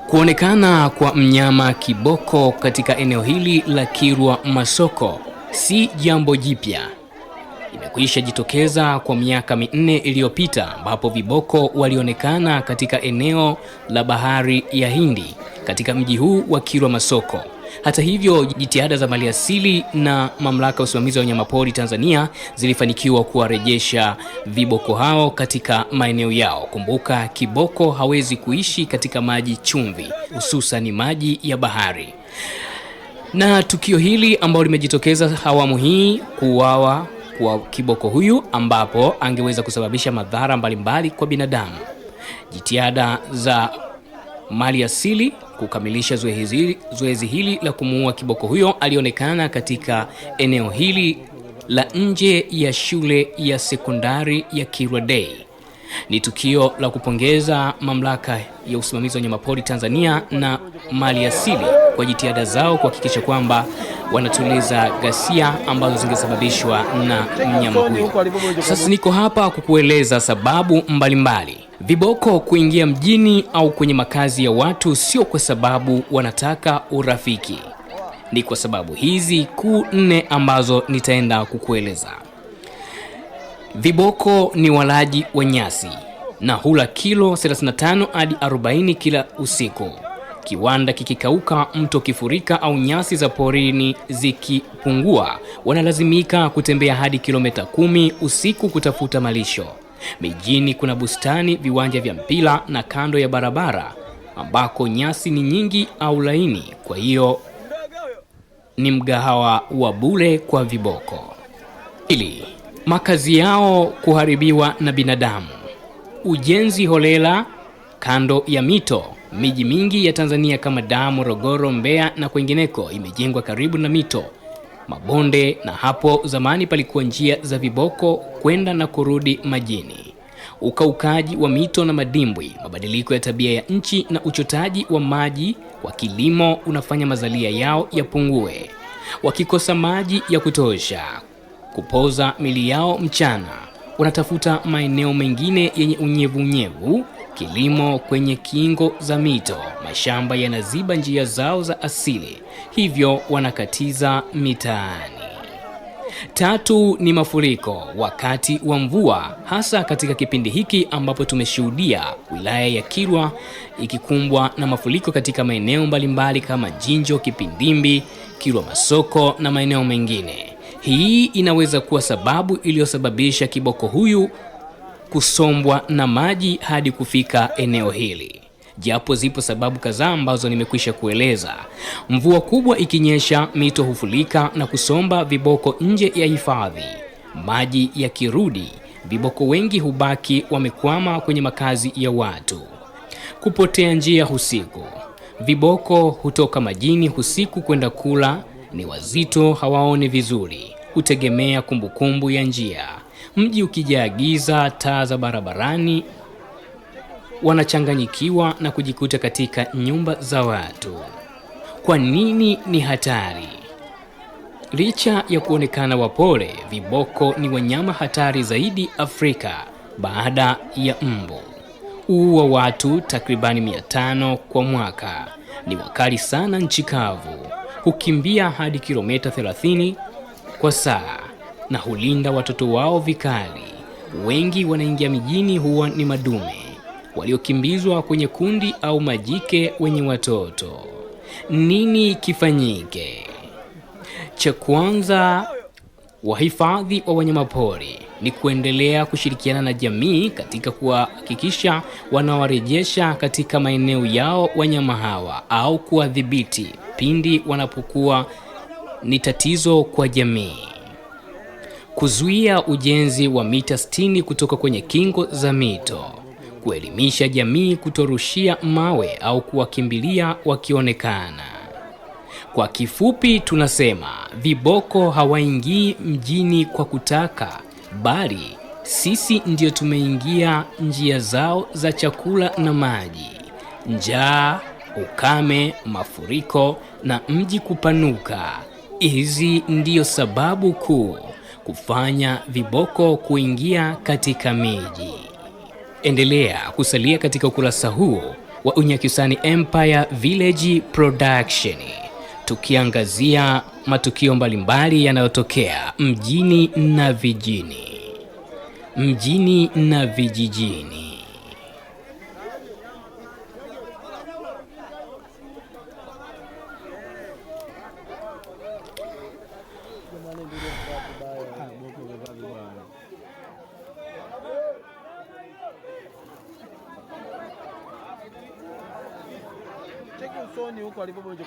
Kuonekana kwa mnyama kiboko katika eneo hili la Kilwa Masoko si jambo jipya. Imekwisha jitokeza kwa miaka 4 iliyopita ambapo viboko walionekana katika eneo la bahari ya Hindi katika mji huu wa Kilwa Masoko. Hata hivyo, jitihada za maliasili na mamlaka ya usimamizi wa wanyamapori Tanzania zilifanikiwa kuwarejesha viboko hao katika maeneo yao. Kumbuka, kiboko hawezi kuishi katika maji chumvi, hususan maji ya bahari. Na tukio hili ambalo limejitokeza awamu hii, kuuawa kwa kiboko huyu ambapo angeweza kusababisha madhara mbalimbali kwa binadamu. Jitihada za maliasili kukamilisha zoezi hili la kumuua kiboko huyo alionekana katika eneo hili la nje ya shule ya sekondari ya Kilwa Day. Ni tukio la kupongeza mamlaka ya usimamizi wa wanyamapori Tanzania na maliasili kwa jitihada zao kuhakikisha kwamba wanatuliza ghasia ambazo zingesababishwa na mnyama huyo. Sasa niko hapa kukueleza sababu mbalimbali viboko kuingia mjini au kwenye makazi ya watu. Sio kwa sababu wanataka urafiki, ni kwa sababu hizi kuu 4 ambazo nitaenda kukueleza. Viboko ni walaji wa nyasi na hula kilo 35 hadi 40 kila usiku. Kiwanda kikikauka, mto kifurika au nyasi za porini zikipungua, wanalazimika kutembea hadi kilomita 10 usiku kutafuta malisho. Mijini kuna bustani, viwanja vya mpira na kando ya barabara ambako nyasi ni nyingi au laini, kwa hiyo ni mgahawa wa bure kwa viboko. Pili, makazi yao kuharibiwa na binadamu. Ujenzi holela kando ya mito. Miji mingi ya Tanzania kama Dar, Morogoro, Mbeya na kwingineko imejengwa karibu na mito, mabonde, na hapo zamani palikuwa njia za viboko kwenda na kurudi majini. Ukaukaji wa mito na madimbwi, mabadiliko ya tabia ya nchi na uchotaji wa maji kwa kilimo unafanya mazalia yao yapungue. Wakikosa maji ya kutosha kupoza mili yao mchana, wanatafuta maeneo mengine yenye unyevunyevu. Kilimo kwenye kingo za mito, mashamba yanaziba njia zao za asili, hivyo wanakatiza mitaani. Tatu ni mafuriko wakati wa mvua, hasa katika kipindi hiki ambapo tumeshuhudia wilaya ya Kilwa ikikumbwa na mafuriko katika maeneo mbalimbali kama Jinjo, Kipindimbi, Kilwa Masoko na maeneo mengine. Hii inaweza kuwa sababu iliyosababisha kiboko huyu kusombwa na maji hadi kufika eneo hili. Japo zipo sababu kadhaa ambazo nimekwisha kueleza. Mvua kubwa ikinyesha, mito hufurika na kusomba viboko nje ya hifadhi. Maji yakirudi, viboko wengi hubaki wamekwama kwenye makazi ya watu. Kupotea njia usiku. Viboko hutoka majini usiku kwenda kula, ni wazito, hawaoni vizuri, hutegemea kumbukumbu ya njia. Mji ukijaa giza, taa za barabarani, wanachanganyikiwa na kujikuta katika nyumba za watu. Kwa nini ni hatari? Licha ya kuonekana wapole, viboko ni wanyama hatari zaidi Afrika baada ya mbu. Huua watu takribani 500 kwa mwaka. Ni wakali sana nchi kavu, hukimbia hadi kilomita 30 kwa saa na hulinda watoto wao vikali. Wengi wanaingia mijini huwa ni madume waliokimbizwa kwenye kundi au majike wenye watoto. Nini kifanyike? Cha kwanza, wahifadhi wa wanyamapori ni kuendelea kushirikiana na jamii katika kuhakikisha wanawarejesha katika maeneo yao wanyama hawa au kuwadhibiti pindi wanapokuwa ni tatizo kwa jamii. Kuzuia ujenzi wa mita 60 kutoka kwenye kingo za mito. Kuelimisha jamii kutorushia mawe au kuwakimbilia wakionekana. Kwa kifupi tunasema viboko hawaingii mjini kwa kutaka, bali sisi ndio tumeingia njia zao za chakula na maji. Njaa, ukame, mafuriko na mji kupanuka, hizi ndio sababu kuu kufanya viboko kuingia katika miji. Endelea kusalia katika ukurasa huu wa Unyakyusani Empire Village Production, tukiangazia matukio mbalimbali yanayotokea mjini na vijijini. Cheki usoni huko alipoboje.